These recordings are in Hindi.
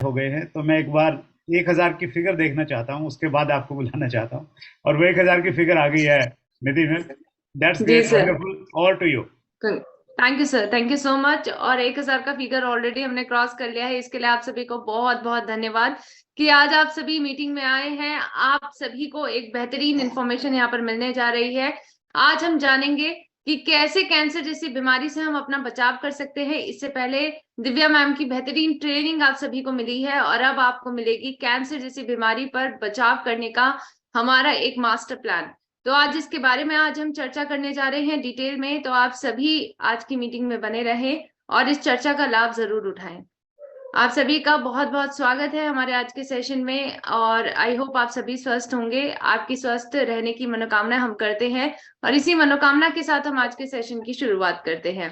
हो गए हैं, तो मैं एक बार 1,000 की फिगर देखना चाहता हूँ, उसके बाद आपको बुलाना चाहता हूँ। और वो 1,000 की फिगर आ गई है निधि में। दैट्स जी ग्रेट, सर। वंडरफुल। और to you. Thank you sir, thank you so much. और 1,000 का फिगर ऑलरेडी हमने क्रॉस कर लिया है, इसके लिए आप सभी को बहुत बहुत धन्यवाद कि आज आप सभी मीटिंग में आए हैं। आप सभी को एक बेहतरीन इंफॉर्मेशन यहाँ पर मिलने जा रही है। आज हम जानेंगे कि कैसे कैंसर जैसी बीमारी से हम अपना बचाव कर सकते हैं। इससे पहले दिव्या मैम की बेहतरीन ट्रेनिंग आप सभी को मिली है और अब आपको मिलेगी कैंसर जैसी बीमारी पर बचाव करने का हमारा एक मास्टर प्लान। तो आज इसके बारे में आज हम चर्चा करने जा रहे हैं डिटेल में। तो आप सभी आज की मीटिंग में बने रहें और इस चर्चा का लाभ जरूर उठाएं। आप सभी का बहुत बहुत स्वागत है हमारे आज के सेशन में और आई होप आप सभी स्वस्थ होंगे। आपकी स्वस्थ रहने की मनोकामना हम करते हैं और इसी मनोकामना के साथ हम आज के सेशन की शुरुआत करते हैं।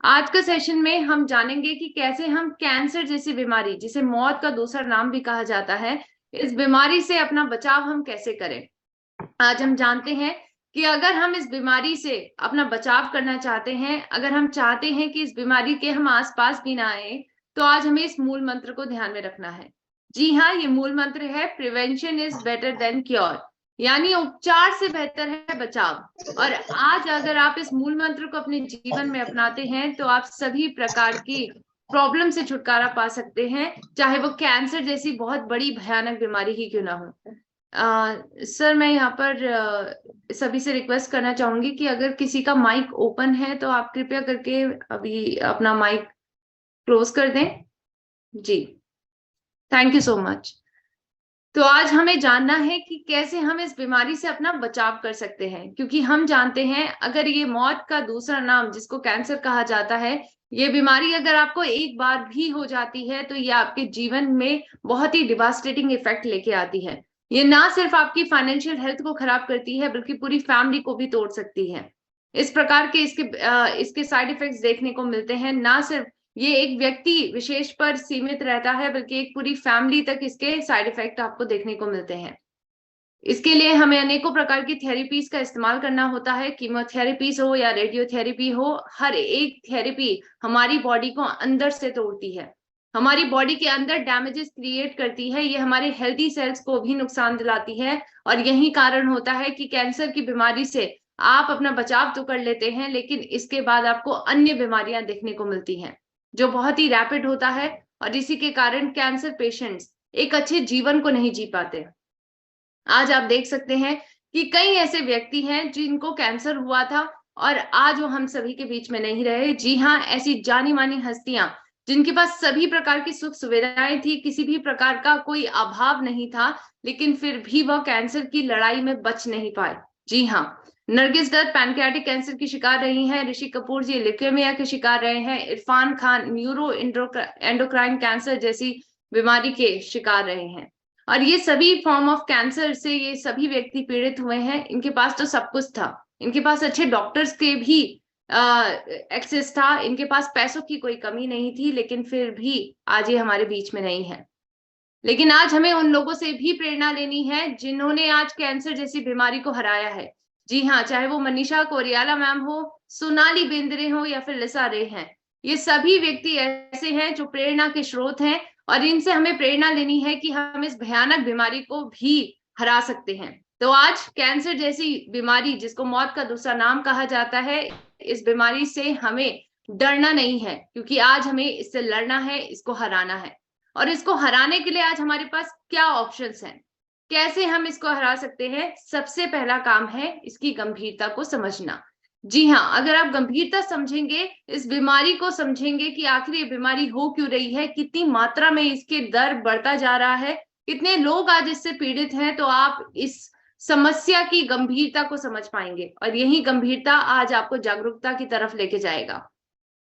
आज का सेशन में हम जानेंगे कि कैसे हम कैंसर जैसी बीमारी, जिसे मौत का दूसरा नाम भी कहा जाता है, इस बीमारी से अपना बचाव हम कैसे करें। आज हम जानते हैं कि अगर हम इस बीमारी से अपना बचाव करना चाहते हैं, अगर हम चाहते हैं कि इस बीमारी के हम आसपास भी ना आए, तो आज हमें इस मूल मंत्र को ध्यान में रखना है। जी हाँ, ये मूल मंत्र है prevention is better than cure, यानी उपचार से बेहतर है बचाव। और आज अगर आप इस मूल मंत्र को अपने जीवन में अपनाते हैं तो आप सभी प्रकार की प्रॉब्लम से छुटकारा पा सकते हैं, चाहे वो कैंसर जैसी बहुत बड़ी भयानक बीमारी ही क्यों ना हो। सर, मैं यहाँ पर सभी से रिक्वेस्ट करना चाहूंगी कि अगर किसी का माइक ओपन है तो आप कृपया करके अभी अपना माइक क्लोज कर दें। जी, थैंक यू सो मच। तो आज हमें जानना है कि कैसे हम इस बीमारी से अपना बचाव कर सकते हैं, क्योंकि हम जानते हैं अगर ये मौत का दूसरा नाम जिसको कैंसर कहा जाता है, ये बीमारी अगर आपको एक बार भी हो जाती है तो ये आपके जीवन में बहुत ही डिवास्टेटिंग इफेक्ट लेके आती है। ये ना सिर्फ आपकी फाइनेंशियल हेल्थ को खराब करती है बल्कि पूरी फैमिली को भी तोड़ सकती है। इस प्रकार के इसके साइड इफेक्ट्स देखने को मिलते हैं। ना सिर्फ ये एक व्यक्ति विशेष पर सीमित रहता है बल्कि एक पूरी फैमिली तक इसके साइड इफेक्ट आपको देखने को मिलते हैं। इसके लिए हमें अनेकों प्रकार की थेरेपीज का इस्तेमाल करना होता है। कीमोथेरेपीज हो या रेडियोथेरेपी हो, हर एक थेरेपी हमारी बॉडी को अंदर से तोड़ती है, हमारी बॉडी के अंदर डैमेजेस क्रिएट करती है, ये हमारे हेल्दी सेल्स को भी नुकसान दिलाती है। और यही कारण होता है कि कैंसर की बीमारी से आप अपना बचाव तो कर लेते हैं लेकिन इसके बाद आपको अन्य बीमारियां देखने को मिलती हैं जो बहुत ही रैपिड होता है। और इसी के कारण कैंसर पेशेंट्स एक अच्छे जीवन को नहीं जी पाते। आज आप देख सकते हैं कि कई ऐसे व्यक्ति हैं जिनको कैंसर हुआ था और आज वो हम सभी के बीच में नहीं रहे। जी हाँ, ऐसी जानी मानी हस्तियां जिनके पास सभी प्रकार की सुख सुविधाएं थी, किसी भी प्रकार का कोई अभाव नहीं था, लेकिन फिर भी वह कैंसर की लड़ाई में बच नहीं पाए। जी हाँ, नरगिस दत्त पैनक्रियाटिक कैंसर की शिकार रही हैं, ऋषि कपूर जी ल्यूकेमिया के शिकार रहे हैं, Irfan Khan neuro endocrine cancer जैसी बीमारी के शिकार रहे हैं। और ये सभी फॉर्म ऑफ कैंसर से ये सभी व्यक्ति पीड़ित हुए हैं। इनके पास तो सब कुछ था, इनके पास अच्छे डॉक्टर्स के भी एक्सेस था, इनके पास पैसों की कोई कमी नहीं थी, लेकिन फिर भी आज ये हमारे बीच में नहीं है। लेकिन आज हमें उन लोगों से भी प्रेरणा लेनी है जिन्होंने आज कैंसर जैसी बीमारी को हराया है। जी हाँ, चाहे वो मनीषा कोरियाला मैम हो, सोनाली बेंद्रे हो या फिर लिसा रे हैं, ये सभी व्यक्ति ऐसे हैं जो प्रेरणा के स्रोत हैं और इनसे हमें प्रेरणा लेनी है कि हम इस भयानक बीमारी को भी हरा सकते हैं। तो आज कैंसर जैसी बीमारी जिसको मौत का दूसरा नाम कहा जाता है, इस बीमारी से हमें डरना नहीं है, क्योंकि आज हमें इससे लड़ना है, इसको हराना है। और इसको हराने के लिए आज हमारे पास क्या ऑप्शंस हैं, कैसे हम इसको हरा सकते हैं। सबसे पहला काम है इसकी गंभीरता को समझना। जी हाँ, अगर आप गंभीरता समझेंगे, इस बीमारी को समझेंगे कि आखिर ये बीमारी हो क्यों रही है, कितनी मात्रा में इसके दर बढ़ता जा रहा है, कितने लोग आज इससे पीड़ित हैं, तो आप इस समस्या की गंभीरता को समझ पाएंगे और यही गंभीरता आज आपको जागरूकता की तरफ लेके जाएगा।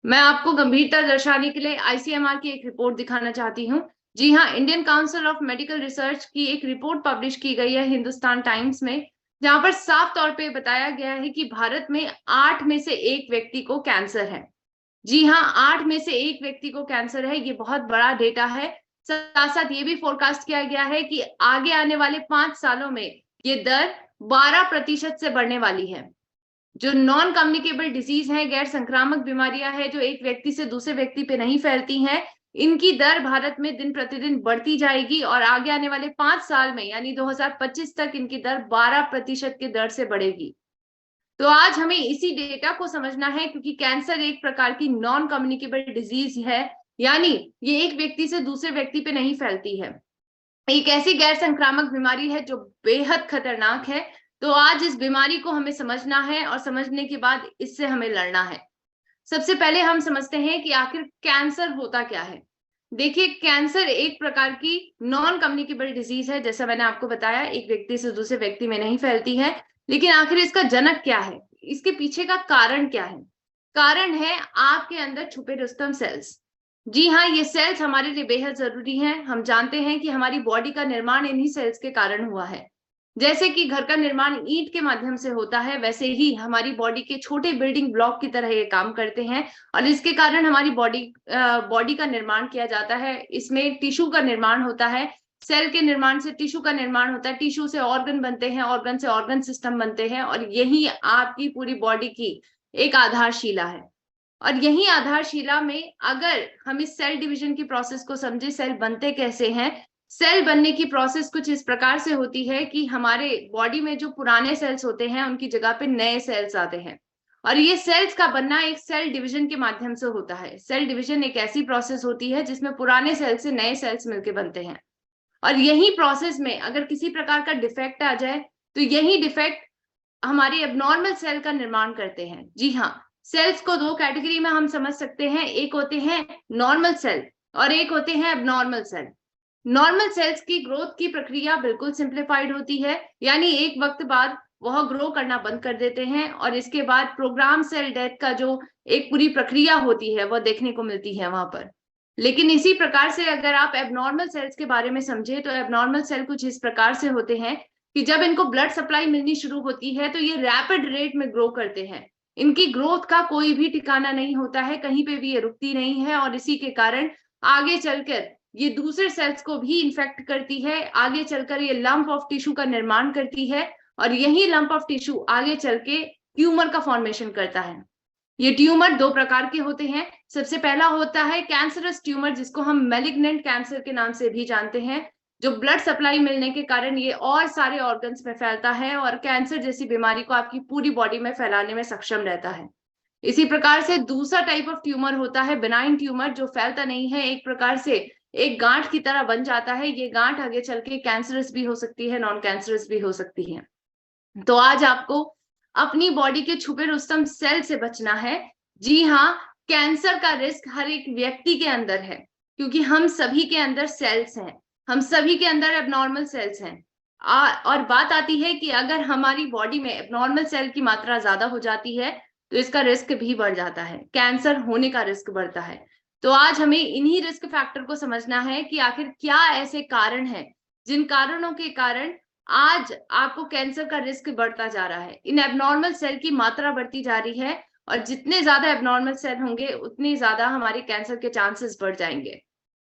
मैं आपको गंभीरता दर्शाने के लिए आईसीएमआर की एक रिपोर्ट दिखाना चाहती हूँ। जी हाँ, Indian council of medical research की एक रिपोर्ट पब्लिश की गई है हिंदुस्तान टाइम्स में, जहां पर साफ तौर पे बताया गया है कि भारत में 8 में से 1 व्यक्ति को कैंसर है। जी हाँ, 8 में से 1 व्यक्ति को कैंसर है। ये बहुत बड़ा डेटा है। साथ साथ ये भी फोरकास्ट किया गया है कि आगे आने वाले 5 सालों में ये दर 12% से बढ़ने वाली है। जो नॉन कम्युनिकेबल डिजीज है, गैर संक्रामक बीमारियां हैं जो एक व्यक्ति से दूसरे व्यक्ति पे नहीं फैलती हैं, इनकी दर भारत में दिन प्रतिदिन बढ़ती जाएगी और आगे आने वाले 5 साल में यानी 2025 तक इनकी दर 12% के दर से बढ़ेगी। तो आज हमें इसी डेटा को समझना है, क्योंकि कैंसर एक प्रकार की नॉन कम्युनिकेबल डिजीज है, यानी ये एक व्यक्ति से दूसरे व्यक्ति पे नहीं फैलती है। एक ऐसी गैर संक्रामक बीमारी है जो बेहद खतरनाक है। तो आज इस बीमारी को हमें समझना है और समझने के बाद इससे हमें लड़ना है। सबसे पहले हम समझते हैं कि आखिर कैंसर होता क्या है। देखिए, कैंसर एक प्रकार की नॉन कम्युनिकेबल डिजीज है, जैसा मैंने आपको बताया, एक व्यक्ति से दूसरे व्यक्ति में नहीं फैलती है। लेकिन आखिर इसका जनक क्या है, इसके पीछे का कारण क्या है? कारण है आपके अंदर छुपे रुस्तम सेल्स। जी हाँ, ये सेल्स हमारे लिए बेहद जरूरी हैं। हम जानते हैं कि हमारी बॉडी का निर्माण इन्हीं सेल्स के कारण हुआ है। जैसे कि घर का निर्माण ईंट के माध्यम से होता है, वैसे ही हमारी बॉडी के छोटे बिल्डिंग ब्लॉक की तरह ये काम करते हैं और इसके कारण हमारी बॉडी का निर्माण किया जाता है। इसमें टिश्यू का निर्माण होता है, सेल के निर्माण से टिश्यू का निर्माण होता है, टिश्यू से ऑर्गन बनते हैं, ऑर्गन से ऑर्गन सिस्टम बनते हैं और यही आपकी पूरी बॉडी की एक आधारशिला है। और यही आधारशिला में अगर हम इस सेल डिवीजन की प्रोसेस को समझे, सेल बनते कैसे हैं, सेल बनने की प्रोसेस कुछ इस प्रकार से होती है कि हमारे बॉडी में जो पुराने सेल्स होते हैं उनकी जगह पे नए सेल्स आते हैं और ये सेल्स का बनना एक सेल डिवीजन के माध्यम से होता है। सेल डिवीजन एक ऐसी प्रोसेस होती है जिसमें पुराने सेल से नए सेल्स मिलकर बनते हैं और यही प्रोसेस में अगर किसी प्रकार का डिफेक्ट आ जाए तो यही डिफेक्ट हमारे एबनॉर्मल सेल का निर्माण करते हैं। जी हाँ, सेल्स को दो कैटेगरी में हम समझ सकते हैं, एक होते हैं नॉर्मल सेल और एक होते हैं एबनॉर्मल सेल। नॉर्मल सेल्स की ग्रोथ की प्रक्रिया बिल्कुल सिंप्लीफाइड होती है, यानी एक वक्त बाद वह ग्रो करना बंद कर देते हैं और इसके बाद प्रोग्राम सेल डेथ का जो एक पूरी प्रक्रिया होती है वह देखने को मिलती है वहां पर। लेकिन इसी प्रकार से अगर आप एबनॉर्मल सेल्स के बारे में समझे तो एबनॉर्मल सेल कुछ इस प्रकार से होते हैं कि जब इनको ब्लड सप्लाई मिलनी शुरू होती है तो ये रैपिड रेट में ग्रो करते हैं। इनकी ग्रोथ का कोई भी ठिकाना नहीं होता है, कहीं पे भी ये रुकती नहीं है और इसी के कारण आगे चलकर ये दूसरे सेल्स को भी इन्फेक्ट करती है। आगे चलकर ये लंप ऑफ टिश्यू का निर्माण करती है और यही लंप ऑफ टिश्यू आगे चल के ट्यूमर का फॉर्मेशन करता है। ये ट्यूमर दो प्रकार के होते हैं। सबसे पहला होता है कैंसरस ट्यूमर, जिसको हम मैलिग्नेंट कैंसर के नाम से भी जानते हैं, जो ब्लड सप्लाई मिलने के कारण ये और सारे ऑर्गन्स में फैलता है और कैंसर जैसी बीमारी को आपकी पूरी बॉडी में फैलाने में सक्षम रहता है। इसी प्रकार से दूसरा टाइप ऑफ ट्यूमर होता है बेनाइन ट्यूमर, जो फैलता नहीं है, एक प्रकार से एक गांठ की तरह बन जाता है। ये गांठ आगे चल के कैंसरस भी हो सकती है, नॉन कैंसरस भी हो सकती है। तो आज आपको अपनी बॉडी के छुपे रुस्तम सेल से बचना है। जी हाँ, कैंसर का रिस्क हर एक व्यक्ति के अंदर है, क्योंकि हम सभी के अंदर सेल्स हैं, हम सभी के अंदर एबनॉर्मल सेल्स हैं। और बात आती है कि अगर हमारी बॉडी में एबनॉर्मल सेल की मात्रा ज्यादा हो जाती है तो इसका रिस्क भी बढ़ जाता है, कैंसर होने का रिस्क बढ़ता है। तो आज हमें इन्हीं रिस्क फैक्टर को समझना है कि आखिर क्या ऐसे कारण हैं जिन कारणों के कारण आज आपको कैंसर का रिस्क बढ़ता जा रहा है। इन एबनॉर्मल सेल की मात्रा बढ़ती जा रही है और जितने ज्यादा एबनॉर्मल सेल होंगे उतनी ज्यादा हमारे कैंसर के चांसेस बढ़ जाएंगे।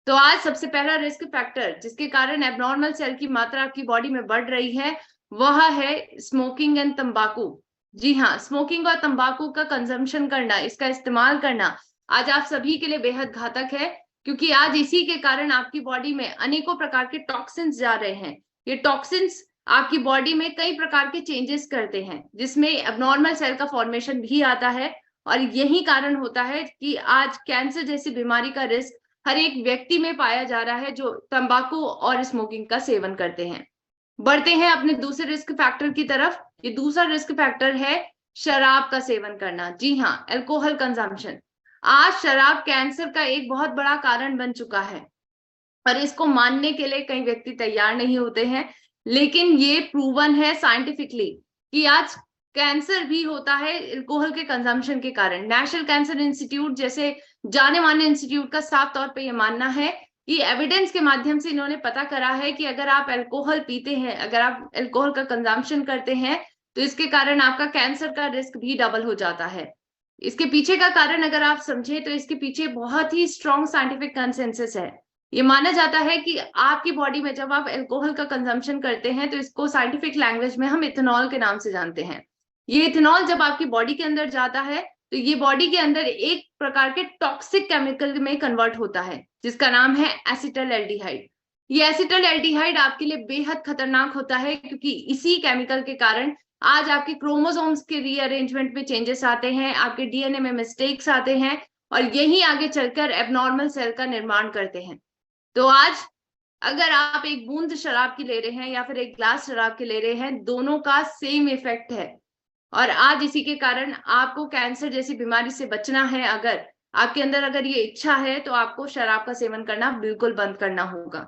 तो आज सबसे पहला रिस्क फैक्टर जिसके कारण एबनॉर्मल सेल की मात्रा आपकी बॉडी में बढ़ रही है वह है स्मोकिंग एंड तंबाकू। जी हाँ, स्मोकिंग और तंबाकू का कंजम्पशन करना, इसका इस्तेमाल करना आज आप सभी के लिए बेहद घातक है, क्योंकि आज इसी के कारण आपकी बॉडी में अनेकों प्रकार के टॉक्सिन्स जा रहे हैं। ये टॉक्सिन्स आपकी बॉडी में कई प्रकार के चेंजेस करते हैं, जिसमें एबनॉर्मल सेल का फॉर्मेशन भी आता है और यही कारण होता है कि आज कैंसर जैसी बीमारी का रिस्क हर एक व्यक्ति में पाया जा रहा है जो तंबाकू और स्मोकिंग का सेवन करते हैं। बढ़ते हैं अपने दूसरे रिस्क फैक्टर की तरफ। ये दूसरा रिस्क फैक्टर है शराब का सेवन करना। जी हाँ, अल्कोहल कंजम्पशन। आज शराब कैंसर का एक बहुत बड़ा कारण बन चुका है और इसको मानने के लिए कई व्यक्ति तैयार नहीं होते हैं, लेकिन ये प्रूवन है साइंटिफिकली कि आज कैंसर भी होता है अल्कोहल के कंजम्पशन के कारण। नेशनल कैंसर इंस्टीट्यूट जैसे जाने माने इंस्टीट्यूट का साफ तौर पे ये मानना है कि एविडेंस के माध्यम से इन्होंने पता करा है कि अगर आप अल्कोहल पीते हैं, अगर आप अल्कोहल का कंजम्पशन करते हैं तो इसके कारण आपका कैंसर का रिस्क भी डबल हो जाता है। इसके पीछे का कारण अगर आप समझे तो इसके पीछे बहुत ही स्ट्रॉन्ग साइंटिफिक कंसेंसस है। ये माना जाता है कि आपकी बॉडी में जब आप अल्कोहल का कंजम्पशन करते हैं तो इसको साइंटिफिक लैंग्वेज में हम इथेनॉल के नाम से जानते हैं। ये इथेनॉल जब आपकी बॉडी के अंदर जाता है तो ये बॉडी के अंदर एक प्रकार के टॉक्सिक केमिकल में कन्वर्ट होता है जिसका नाम है एसिटल्डिहाइड। ये एसिटल्डिहाइड आपके लिए बेहद खतरनाक होता है, क्योंकि इसी केमिकल के कारण आज आपके क्रोमोसोम्स के रीअरेंजमेंट में चेंजेस आते हैं, आपके डीएनए में मिस्टेक्स आते हैं, और यही आगे चलकर एबनॉर्मल सेल का निर्माण करते हैं। तो आज अगर आप एक बूंद शराब की ले रहे हैं या फिर एक ग्लास शराब की ले रहे हैं, दोनों का सेम इफेक्ट है। और आज इसी के कारण आपको कैंसर जैसी बीमारी से बचना है, अगर आपके अंदर अगर ये इच्छा है, तो आपको शराब का सेवन करना बिल्कुल बंद करना होगा।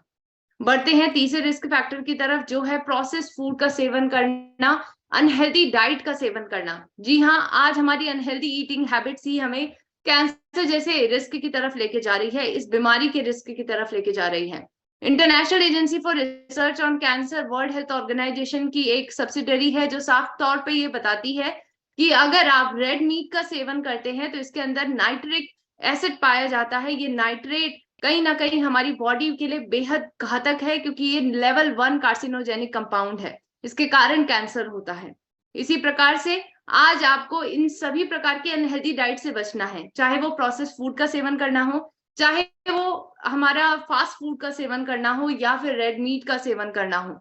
बढ़ते हैं तीसरे रिस्क फैक्टर की तरफ, जो है प्रोसेस्ड फूड का सेवन करना, अनहेल्दी डाइट का सेवन करना। जी हाँ, आज हमारी अनहेल्दी ईटिंग हैबिट्स ही हमें कैंसर जैसे रिस्क की तरफ लेके जा रही है, इस बीमारी के रिस्क की तरफ लेके जा रही है। International Agency for Research on Cancer, World Health Organization की एक सब्सिडरी है, जो साफ तौर पे ये बताती है कि अगर आप रेड मीट का सेवन करते हैं तो इसके अंदर नाइट्रिक एसिड पाया जाता है। ये नाइट्रेट कहीं ना कहीं हमारी बॉडी के लिए बेहद घातक है, क्योंकि ये लेवल 1 कार्सिनोजेनिक कंपाउंड है, इसके कारण कैंसर होता है। इसी प्रकार से आज आपको इन सभी प्रकार की अनहेल्दी डाइट से बचना है, चाहे वो प्रोसेस्ड फूड का सेवन करना हो, चाहे वो हमारा फास्ट फूड का सेवन करना हो, या फिर रेड मीट का सेवन करना हो।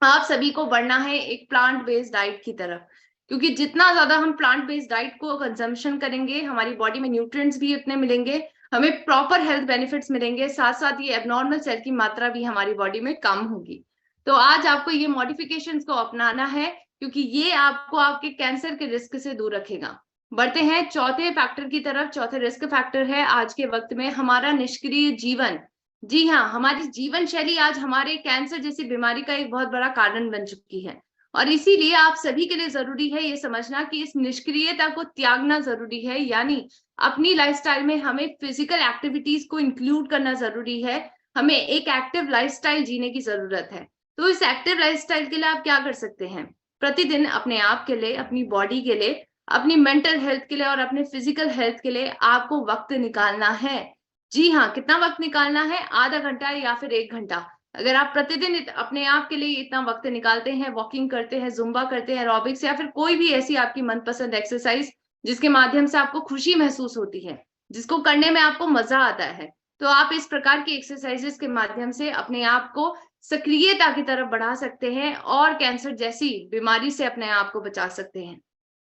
आप सभी को बढ़ना है एक प्लांट बेस्ड डाइट की तरफ, क्योंकि जितना ज्यादा हम प्लांट बेस्ड डाइट को कंजम्पशन करेंगे, हमारी बॉडी में न्यूट्रिएंट्स भी उतने मिलेंगे, हमें प्रॉपर हेल्थ बेनिफिट्स मिलेंगे, साथ साथ ये एबनॉर्मल सेल की मात्रा भी हमारी बॉडी में कम होगी। तो आज आपको ये मॉडिफिकेशंस को अपनाना है, क्योंकि ये आपको आपके कैंसर के रिस्क से दूर रखेगा। बढ़ते हैं चौथे फैक्टर की तरफ। चौथे रिस्क फैक्टर है आज के वक्त में हमारा निष्क्रिय जीवन। जी हाँ, हमारी जीवन शैली आज हमारे कैंसर जैसी बीमारी का एक बहुत बड़ा कारण बन चुकी है, और इसीलिए आप सभी के लिए जरूरी है ये समझना कि इस निष्क्रियता को त्यागना जरूरी है, यानी अपनी लाइफस्टाइल में हमें फिजिकल एक्टिविटीज को इंक्लूड करना जरूरी है, हमें एक एक्टिव लाइफस्टाइल जीने की जरूरत है। तो इस एक्टिव लाइफस्टाइल के लिए आप क्या कर सकते हैं? प्रतिदिन अपने आप के लिए, अपनी बॉडी के लिए, अपनी मेंटल हेल्थ के लिए और अपने फिजिकल हेल्थ के लिए आपको वक्त निकालना है। जी हाँ, कितना वक्त निकालना है? आधा घंटा या फिर 1 घंटा। अगर आप प्रतिदिन अपने आप के लिए इतना वक्त निकालते हैं, वॉकिंग करते हैं, जुम्बा करते हैं, एरोबिक्स या फिर कोई भी ऐसी आपकी मनपसंद एक्सरसाइज जिसके माध्यम से आपको खुशी महसूस होती है, जिसको करने में आपको मजा आता है, तो आप इस प्रकार की एक्सरसाइजेस के माध्यम से अपने आप को सक्रियता की तरफ बढ़ा सकते हैं और कैंसर जैसी बीमारी से अपने आप को बचा सकते हैं।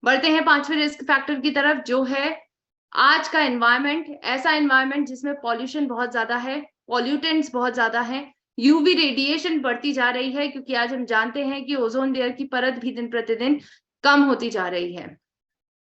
बढ़ते हैं पांचवें रिस्क फैक्टर की तरफ, जो है आज का एनवायरनमेंट। ऐसा एनवायरनमेंट जिसमें पॉल्यूशन बहुत ज्यादा है, पॉल्यूटेंट्स बहुत ज्यादा है, यूवी रेडिएशन बढ़ती जा रही है, क्योंकि आज हम जानते हैं कि ओजोन लेयर की परत भी दिन प्रतिदिन कम होती जा रही है।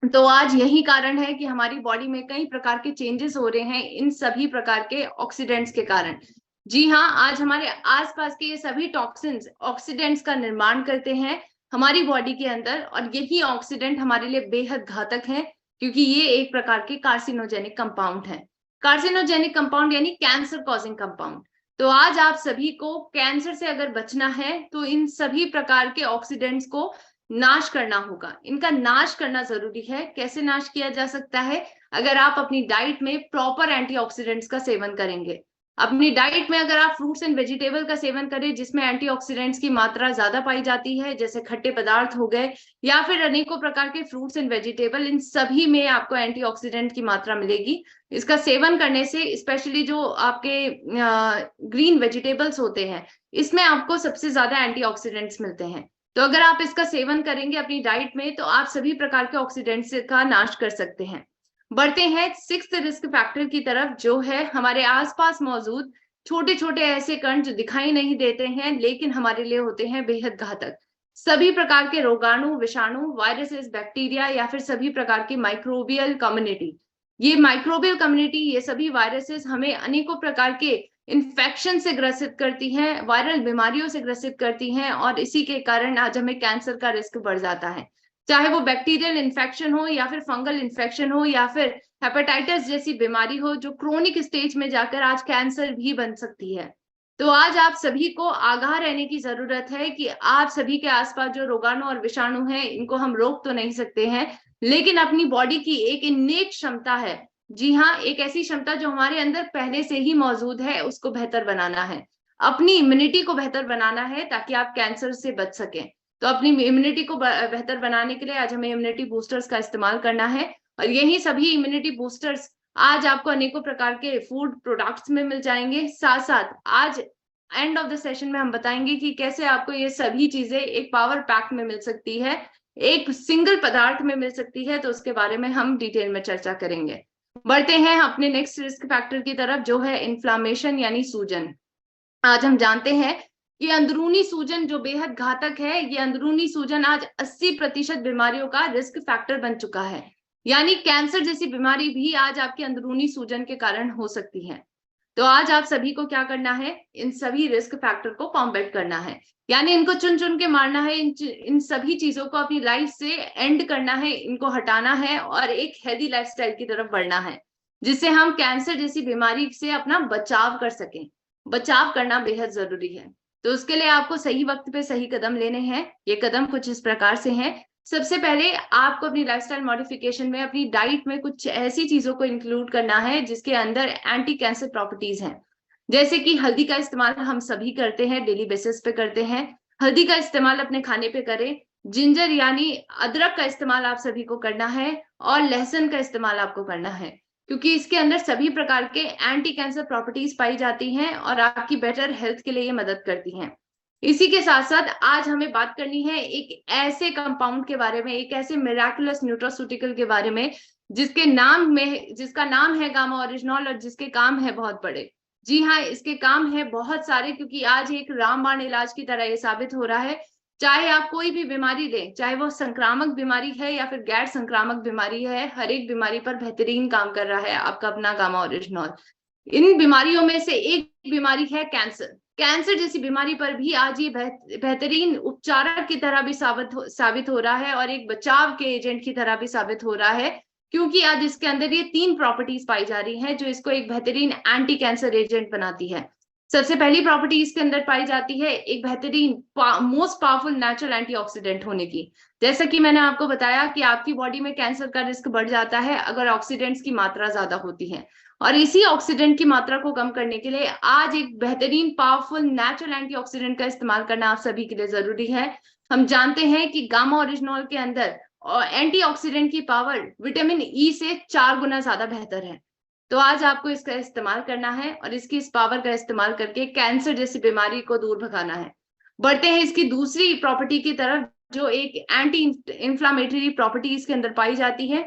तो आज यही कारण है कि हमारी बॉडी में कई प्रकार के चेंजेस हो रहे हैं इन सभी प्रकार के ऑक्सीडेंट्स के कारण। जी हाँ, आज हमारे आसपास के ये सभी टॉक्सिन्स ऑक्सीडेंट्स का निर्माण करते हैं हमारी बॉडी के अंदर, और यही ऑक्सीडेंट हमारे लिए बेहद घातक है, क्योंकि ये एक प्रकार के कार्सिनोजेनिक कंपाउंड है। कार्सिनोजेनिक कंपाउंड यानी कैंसर कॉजिंग कंपाउंड। तो आज आप सभी को कैंसर से अगर बचना है तो इन सभी प्रकार के ऑक्सीडेंट्स को नाश करना होगा, इनका नाश करना जरूरी है। कैसे नाश किया जा सकता है? अगर आप अपनी डाइट में प्रॉपर एंटीऑक्सीडेंट्स का सेवन करेंगे, अपनी डाइट में अगर आप फ्रूट्स एंड वेजिटेबल का सेवन करें जिसमें एंटीऑक्सीडेंट्स की मात्रा ज्यादा पाई जाती है, जैसे खट्टे पदार्थ हो गए या फिर अनेकों प्रकार के फ्रूट्स एंड वेजिटेबल, इन सभी में आपको एंटीऑक्सीडेंट की मात्रा मिलेगी। इसका सेवन करने से, स्पेशली जो आपके ग्रीन वेजिटेबल्स होते हैं, इसमें आपको सबसे ज्यादा एंटीऑक्सीडेंट्स मिलते हैं। तो अगर आप इसका सेवन करेंगे अपनी डाइट में, तो आप सभी प्रकार के ऑक्सीडेंट्स का नाश कर सकते हैं। बढ़ते हैं सिक्स्थ रिस्क फैक्टर की तरफ, जो है हमारे आसपास मौजूद छोटे छोटे ऐसे कण जो दिखाई नहीं देते हैं लेकिन हमारे लिए होते हैं बेहद घातक। सभी प्रकार के रोगाणु, विषाणु, वायरसेस, बैक्टीरिया या फिर सभी प्रकार की माइक्रोबियल कम्युनिटी। ये माइक्रोबियल कम्युनिटी, ये सभी वायरसेस हमें अनेकों प्रकार के इन्फेक्शन से ग्रसित करती हैं, वायरल बीमारियों से ग्रसित करती हैं, और इसी के कारण आज हमें कैंसर का रिस्क बढ़ जाता है। चाहे वो बैक्टीरियल इन्फेक्शन हो या फिर फंगल इन्फेक्शन हो या फिर हेपेटाइटिस जैसी बीमारी हो, जो क्रोनिक स्टेज में जाकर आज कैंसर भी बन सकती है। तो आज आप सभी को आगाह रहने की जरूरत है कि आप सभी के आसपास जो रोगाणु और विषाणु हैं, इनको हम रोक तो नहीं सकते हैं, लेकिन अपनी बॉडी की एक इन्नेट क्षमता है, जी हाँ, एक ऐसी क्षमता जो हमारे अंदर पहले से ही मौजूद है, उसको बेहतर बनाना है, अपनी इम्यूनिटी को बेहतर बनाना है ताकि आप कैंसर से बच सकें। तो अपनी इम्यूनिटी को बेहतर बनाने के लिए आज हमें इम्यूनिटी बूस्टर्स का इस्तेमाल करना है, और यही सभी इम्यूनिटी बूस्टर्स आज आपको अनेकों प्रकार के फूड प्रोडक्ट्स में मिल जाएंगे। साथ साथ आज एंड ऑफ द सेशन में हम बताएंगे कि कैसे आपको ये सभी चीजें एक पावर पैक में मिल सकती है, एक सिंगल पदार्थ में मिल सकती है। तो उसके बारे में हम डिटेल में चर्चा करेंगे। बढ़ते हैं अपने नेक्स्ट रिस्क फैक्टर की तरफ, जो है इन्फ्लामेशन यानी सूजन। आज हम जानते हैं कि अंदरूनी सूजन जो बेहद घातक है, ये अंदरूनी सूजन आज 80% बीमारियों का रिस्क फैक्टर बन चुका है। यानी कैंसर जैसी बीमारी भी आज आपके अंदरूनी सूजन के कारण हो सकती है। तो आज आप सभी को क्या करना है, इन सभी रिस्क फैक्टर को कॉम्बैट करना है, यानी इनको चुन चुन के मारना है। इन सभी चीजों को अपनी लाइफ से एंड करना है, इनको हटाना है और एक हेल्दी लाइफस्टाइल की तरफ बढ़ना है, जिससे हम कैंसर जैसी बीमारी से अपना बचाव कर सकें। बचाव करना बेहद जरूरी है। तो उसके लिए आपको सही वक्त पे सही कदम लेने हैं। ये कदम कुछ इस प्रकार से हैं। सबसे पहले आपको अपनी लाइफस्टाइल मॉडिफिकेशन में, अपनी डाइट में कुछ ऐसी चीजों को इंक्लूड करना है जिसके अंदर एंटी कैंसर प्रॉपर्टीज हैं। जैसे कि हल्दी का इस्तेमाल हम सभी करते हैं, डेली बेसिस पे करते हैं। हल्दी का इस्तेमाल अपने खाने पे करें। जिंजर यानी अदरक का इस्तेमाल आप सभी को करना है और लहसुन का इस्तेमाल आपको करना है, क्योंकि इसके अंदर सभी प्रकार के एंटी कैंसर प्रॉपर्टीज पाई जाती हैं और आपकी बेटर हेल्थ के लिए ये मदद करती हैं। इसी के साथ साथ आज हमें बात करनी है एक ऐसे कंपाउंड के बारे में, एक ऐसे मिराकुलस न्यूट्रास्यूटिकल के बारे में जिसका नाम है गामा ओरिजिनॉल और जिसके काम है बहुत बड़े। जी हाँ, इसके काम है बहुत सारे, क्योंकि आज एक रामबाण इलाज की तरह ये साबित हो रहा है। चाहे आप कोई भी बीमारी लें, चाहे वो संक्रामक बीमारी है या फिर गैर संक्रामक बीमारी है, हर एक बीमारी पर बेहतरीन काम कर रहा है आपका अपना गामा ओरिजिनॉल। इन बीमारियों में से एक बीमारी है कैंसर। कैंसर जैसी बीमारी पर भी आज ये बेहतरीन उपचारक की तरह भी साबित हो रहा है और एक बचाव के एजेंट की तरह भी साबित हो रहा है, क्योंकि आज इसके अंदर ये 3 प्रॉपर्टीज पाई जा रही हैं जो इसको एक बेहतरीन एंटी कैंसर एजेंट बनाती है। सबसे पहली प्रॉपर्टी इसके अंदर पाई जाती है एक बेहतरीन मोस्ट पावरफुल नेचुरल एंटीऑक्सीडेंट होने की। जैसा कि मैंने आपको बताया कि आपकी बॉडी में कैंसर का रिस्क बढ़ जाता है अगर ऑक्सीडेंट्स की मात्रा ज्यादा होती है, और इसी ऑक्सीडेंट की मात्रा को कम करने के लिए आज एक बेहतरीन पावरफुल नेचुरल एंटीऑक्सीडेंट का इस्तेमाल करना आप सभी के लिए जरूरी है। हम जानते हैं कि गामा ओरिजिनॉल के अंदर एंटीऑक्सीडेंट की पावर विटामिन ई से 4 गुना ज्यादा बेहतर है। तो आज आपको इसका इस्तेमाल करना है और इसकी इस पावर का इस्तेमाल करके कैंसर जैसी बीमारी को दूर भगाना है। बढ़ते हैं इसकी दूसरी प्रॉपर्टी की तरफ, जो एक एंटी इंफ्लामेटरी प्रॉपर्टी इसके अंदर पाई जाती है।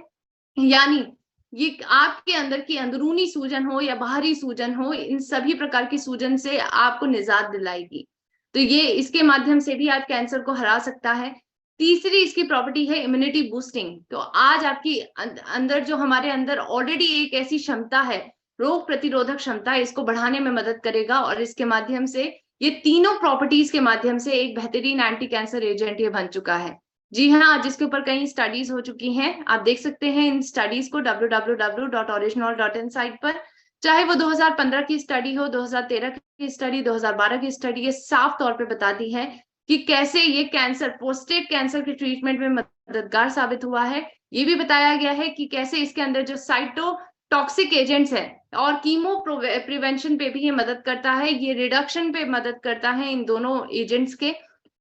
यानी ये आपके अंदर की अंदरूनी सूजन हो या बाहरी सूजन हो, इन सभी प्रकार की सूजन से आपको निजात दिलाएगी। तो ये इसके माध्यम से भी आज कैंसर को हरा सकता है। तीसरी इसकी प्रॉपर्टी है इम्यूनिटी बूस्टिंग। तो आज आपकी अंदर जो हमारे अंदर ऑलरेडी एक ऐसी क्षमता है, रोग प्रतिरोधक क्षमता, इसको बढ़ाने में मदद करेगा और इसके माध्यम से ये तीनों प्रॉपर्टीज के माध्यम से एक बेहतरीन एंटी कैंसर एजेंट ये बन चुका है। जी हाँ, जिसके ऊपर कई स्टडीज हो चुकी हैं। आप देख सकते हैं इन स्टडीज को www.original.in साइट पर। चाहे वो 2015 की स्टडी हो, 2013 की स्टडी, 2012 की स्टडी, ये साफ तौर पे बताती है कि कैसे ये कैंसर, प्रोस्टेट कैंसर के ट्रीटमेंट में मददगार साबित हुआ है। ये भी बताया गया है कि कैसे इसके अंदर जो साइटोटॉक्सिक एजेंट्स है और कीमो प्रिवेंशन पे भी ये मदद करता है, ये रिडक्शन पे मदद करता है इन दोनों एजेंट्स के।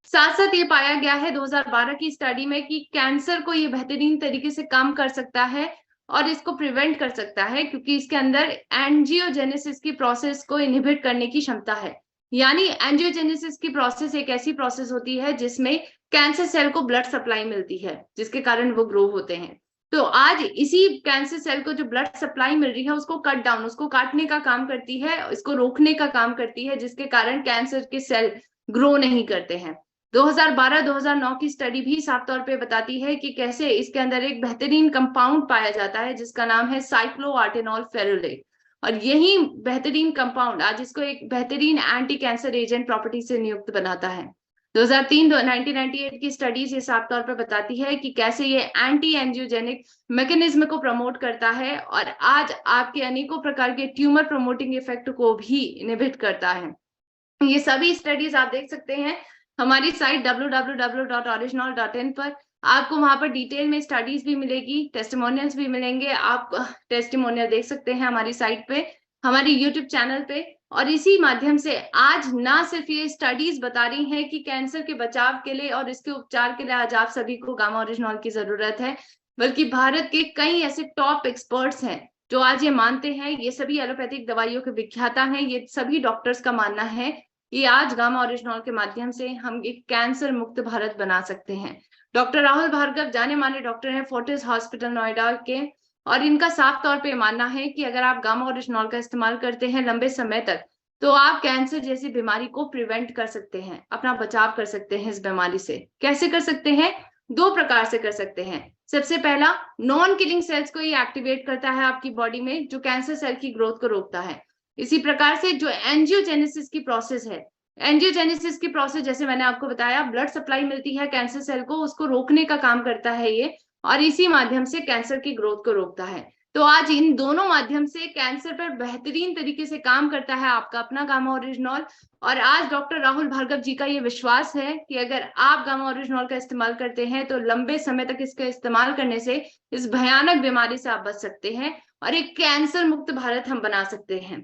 साथ साथ ये पाया गया है 2012 की स्टडी में कि कैंसर को ये बेहतरीन तरीके से कम कर सकता है और इसको प्रिवेंट कर सकता है, क्योंकि इसके अंदर एंजियोजेनेसिस की प्रोसेस को इनहिबिट करने की क्षमता है। यानी एंजियोजेनेसिस की प्रोसेस एक ऐसी प्रोसेस होती है जिसमें कैंसर सेल को ब्लड सप्लाई मिलती है, जिसके कारण वो ग्रो होते हैं। तो आज इसी कैंसर सेल को जो ब्लड सप्लाई मिल रही है उसको कट डाउन, उसको काटने का काम करती है, इसको रोकने का काम करती है, जिसके कारण कैंसर के सेल ग्रो नहीं करते हैं। 2012-2009 की स्टडी भी साफ तौर पे बताती है कि कैसे इसके अंदर एक बेहतरीन कंपाउंड पाया जाता है जिसका नाम है साइक्लोआर्टेनॉल फेरुलेट, और यही बेहतरीन कंपाउंड आज इसको एक बेहतरीन एंटी कैंसर एजेंट प्रॉपर्टी से नियुक्त बनाता है। 1998 की स्टडीज ये साफ तौर पर बताती है कि कैसे ये एंटी एंजियोजेनिक मैकेनिज्म को प्रमोट करता है और आज आपके अनेकों प्रकार के ट्यूमर प्रमोटिंग इफेक्ट को भी इनहिबिट करता है। ये सभी स्टडीज आप देख सकते हैं हमारी साइट www.original.in पर। आपको वहां पर डिटेल में स्टडीज भी मिलेगी, टेस्टिमोनियल्स भी मिलेंगे। आप टेस्टिमोनियल देख सकते हैं हमारी साइट पे, हमारी यूट्यूब चैनल पे। और इसी माध्यम से आज ना सिर्फ ये स्टडीज बता रही हैं कि कैंसर के बचाव के लिए और इसके उपचार के लिए आज आप सभी को गामा ओरिजिनॉल की जरूरत है, बल्कि भारत के कई ऐसे टॉप एक्सपर्ट्स हैं जो आज ये मानते हैं, ये सभी एलोपैथिक दवाइयों के विख्याता हैं, ये सभी डॉक्टर्स का मानना है कि आज गामा ओरिजिनॉल के माध्यम से हम एक कैंसर मुक्त भारत बना सकते हैं। डॉक्टर राहुल भार्गव जाने माने डॉक्टर हैं फोर्टिस हॉस्पिटल नोएडा के, और इनका साफ तौर पे मानना है कि अगर आप गामा ओरिजिनॉल का इस्तेमाल करते हैं लंबे समय तक, तो आप कैंसर जैसी बीमारी को प्रिवेंट कर सकते हैं, अपना बचाव कर सकते हैं इस बीमारी से। कैसे कर सकते हैं? दो प्रकार से कर सकते हैं। सबसे पहला, नॉन किलिंग सेल्स को ये एक्टिवेट करता है आपकी बॉडी में, जो कैंसर सेल की ग्रोथ को रोकता है। इसी प्रकार से जो एंजियोजेनेसिस की प्रोसेस है, एंजियोजेनेसिस की प्रोसेस जैसे मैंने आपको बताया, ब्लड सप्लाई मिलती है कैंसर सेल को, उसको रोकने का काम करता है ये, और इसी माध्यम से कैंसर की ग्रोथ को रोकता है। तो आज इन दोनों माध्यम से कैंसर पर बेहतरीन तरीके से काम करता है आपका अपना गामा ओरिजिनॉल। और आज डॉक्टर राहुल भार्गव जी का ये विश्वास है कि अगर आप गामा ओरिजिनॉल का इस्तेमाल करते हैं तो लंबे समय तक इसका इस्तेमाल करने से इस भयानक बीमारी से आप बच सकते हैं और एक कैंसर मुक्त भारत हम बना सकते हैं।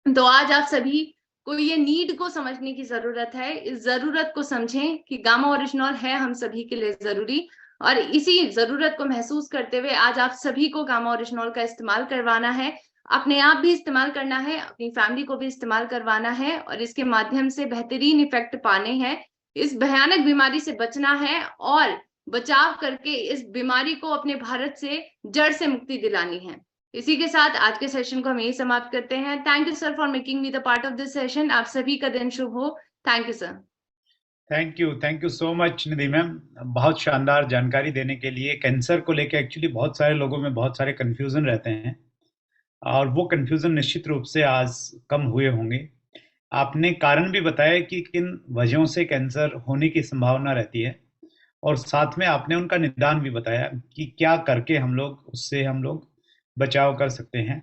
तो आज आप सभी को ये नीड को समझने की जरूरत है, इस जरूरत को समझें कि गामा ओरिजिनॉल है हम सभी के लिए जरूरी, और इसी जरूरत को महसूस करते हुए आज आप सभी को गामा ओरिजिनॉल का इस्तेमाल करवाना है, अपने आप भी इस्तेमाल करना है, अपनी फैमिली को भी इस्तेमाल करवाना है, और इसके माध्यम से बेहतरीन इफेक्ट पाने हैं, इस भयानक बीमारी से बचना है और बचाव करके इस बीमारी को अपने भारत से जड़ से मुक्ति दिलानी है। इसी के साथ आज के सेशन को हम यही समाप्त करते हैं। Thank you sir for making me the part of this session. आप सभी का दिन शुभ हो। Thank you sir. Thank you so much Nidhi ma'am, बहुत शानदार जानकारी देने के लिए। कैंसर को लेके एक्चुअली बहुत सारे लोगों में बहुत सारे कन्फ्यूज़न रहते हैं, और वो कन्फ्यूज़न निश्चित रूप से आज कम हुए होंगे। आपने कारण भी बताया कि किन वजहों से कैंसर होने की संभावना रहती है, और साथ में आपने उनका निदान भी बताया कि क्या करके हम लोग बचाव कर सकते हैं।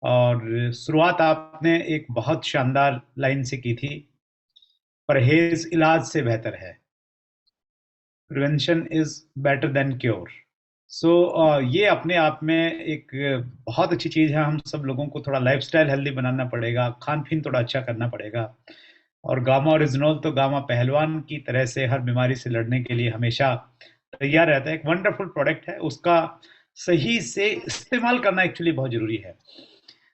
और शुरुआत आपने एक बहुत शानदार लाइन से की थी, परहेज इलाज से बेहतर है, prevention is better than cure. So ये अपने आप में एक बहुत अच्छी चीज़ है। हम सब लोगों को थोड़ा लाइफस्टाइल हेल्दी बनाना पड़ेगा, खान पीन थोड़ा अच्छा करना पड़ेगा, और गामा ओरिजिनॉल तो गामा पहलवान की तरह से हर बीमारी से लड़ने के लिए हमेशा तैयार रहता है। एक वंडरफुल प्रोडक्ट है, उसका सही से इस्तेमाल करना एक्चुअली बहुत ज़रूरी है।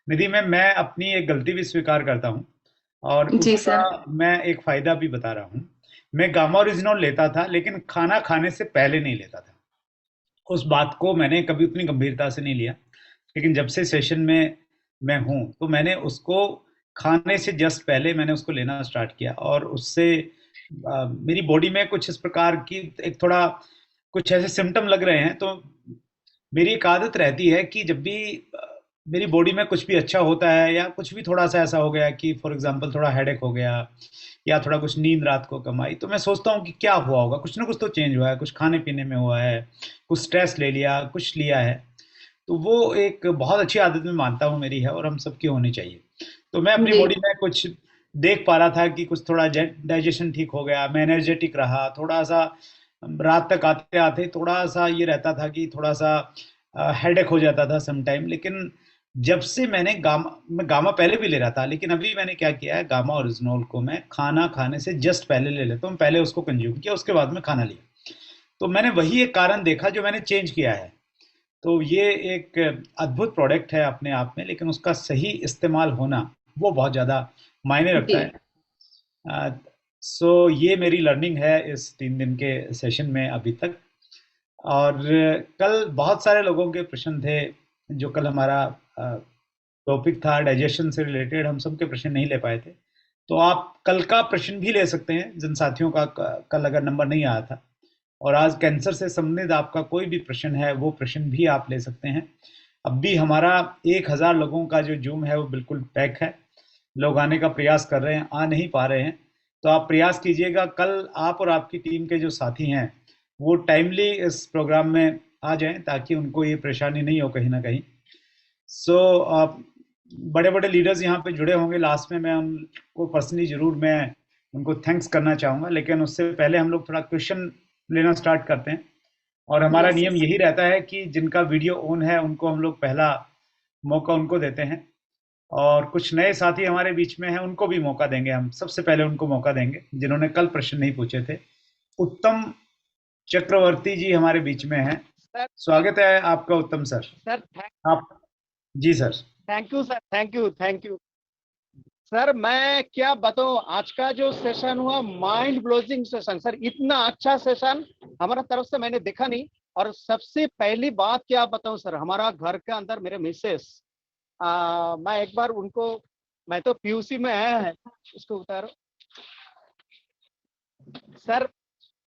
निधि में मैं अपनी एक गलती भी स्वीकार करता हूँ, और जी उसका सर। मैं एक फ़ायदा भी बता रहा हूँ। मैं गामा ओरिजिनॉल लेता था, लेकिन खाना खाने से पहले नहीं लेता था। उस बात को मैंने कभी उतनी गंभीरता से नहीं लिया, लेकिन जब से सेशन में मैं हूँ तो मैंने उसको खाने से जस्ट पहले मैंने उसको लेना स्टार्ट किया, और उससे मेरी बॉडी में कुछ इस प्रकार की एक थोड़ा कुछ ऐसे सिम्टम लग रहे हैं। तो मेरी एक आदत रहती है कि जब भी मेरी बॉडी में कुछ भी अच्छा होता है, या कुछ भी थोड़ा सा ऐसा हो गया कि फॉर एग्जांपल थोड़ा हेडेक हो गया, या थोड़ा कुछ नींद रात को कम आई, तो मैं सोचता हूँ कि क्या हुआ होगा, कुछ ना कुछ तो चेंज हुआ है, कुछ खाने पीने में हुआ है, कुछ स्ट्रेस ले लिया, कुछ लिया है। तो वो एक बहुत अच्छी आदत मैं मानता हूँ मेरी है, और हम सबकी होनी चाहिए। तो मैं अपनी जी बॉडी में कुछ देख पा रहा था कि कुछ थोड़ा डाइजेशन ठीक हो गया, मैं एनर्जेटिक रहा, थोड़ा सा रात तक आते आते थोड़ा सा ये रहता था कि थोड़ा सा हेडेक हो जाता था समटाइम। लेकिन जब से मैं गामा पहले भी ले रहा था, लेकिन अभी मैंने क्या किया है, गामा ओरिजिनॉल को मैं खाना खाने से जस्ट पहले ले लेता हूँ। पहले उसको कंज्यूम किया, उसके बाद में खाना लिया। तो मैंने वही एक कारण देखा जो मैंने चेंज किया है। तो ये एक अद्भुत प्रोडक्ट है अपने आप में, लेकिन उसका सही इस्तेमाल होना वो बहुत ज़्यादा मायने रखता जी। है। सो ये मेरी लर्निंग है इस 3 दिन के सेशन में अभी तक। और कल बहुत सारे लोगों के प्रश्न थे, जो कल हमारा टॉपिक था डाइजेशन से रिलेटेड, हम सब के प्रश्न नहीं ले पाए थे। तो आप कल का प्रश्न भी ले सकते हैं, जिन साथियों का कल अगर नंबर नहीं आया था। और आज कैंसर से संबंधित आपका कोई भी प्रश्न है, वो प्रश्न भी आप ले सकते हैं। अब भी हमारा 1000 लोगों का जो जूम है वो बिल्कुल पैक है। लोग आने का प्रयास कर रहे हैं, आ नहीं पा रहे हैं। तो आप प्रयास कीजिएगा, कल आप और आपकी टीम के जो साथी हैं वो टाइमली इस प्रोग्राम में आ जाएं, ताकि उनको ये परेशानी नहीं हो कहीं ना कहीं। सो बड़े बड़े लीडर्स यहाँ पे जुड़े होंगे। लास्ट में मैं उनको पर्सनली ज़रूर मैं उनको थैंक्स करना चाहूँगा, लेकिन उससे पहले हम लोग थोड़ा क्वेश्चन लेना स्टार्ट करते हैं। और हमारा यस नियम यस। यही रहता है कि जिनका वीडियो ऑन है उनको हम लोग पहला मौका उनको देते हैं, और कुछ नए साथी हमारे बीच में हैं उनको भी मौका देंगे। हम सबसे पहले उनको मौका देंगे जिन्होंने कल प्रश्न नहीं पूछे थे। उत्तम चक्रवर्ती जी हमारे बीच में हैं। सर स्वागत है आपका उत्तम सर। सर आप जी sir. Thank you sir, thank you sir. मैं क्या बताऊं, आज का जो सेशन हुआ माइंड ब्लोइंग सेशन सर, इतना अच्छा सेशन हमारा तरफ से मैंने देखा नहीं। और सबसे पहली बात क्या बताऊं सर, हमारा घर के अंदर मेरे मिसेस, मैं एक बार उनको, मैं तो पीयूसी में है उसको उतारो सर।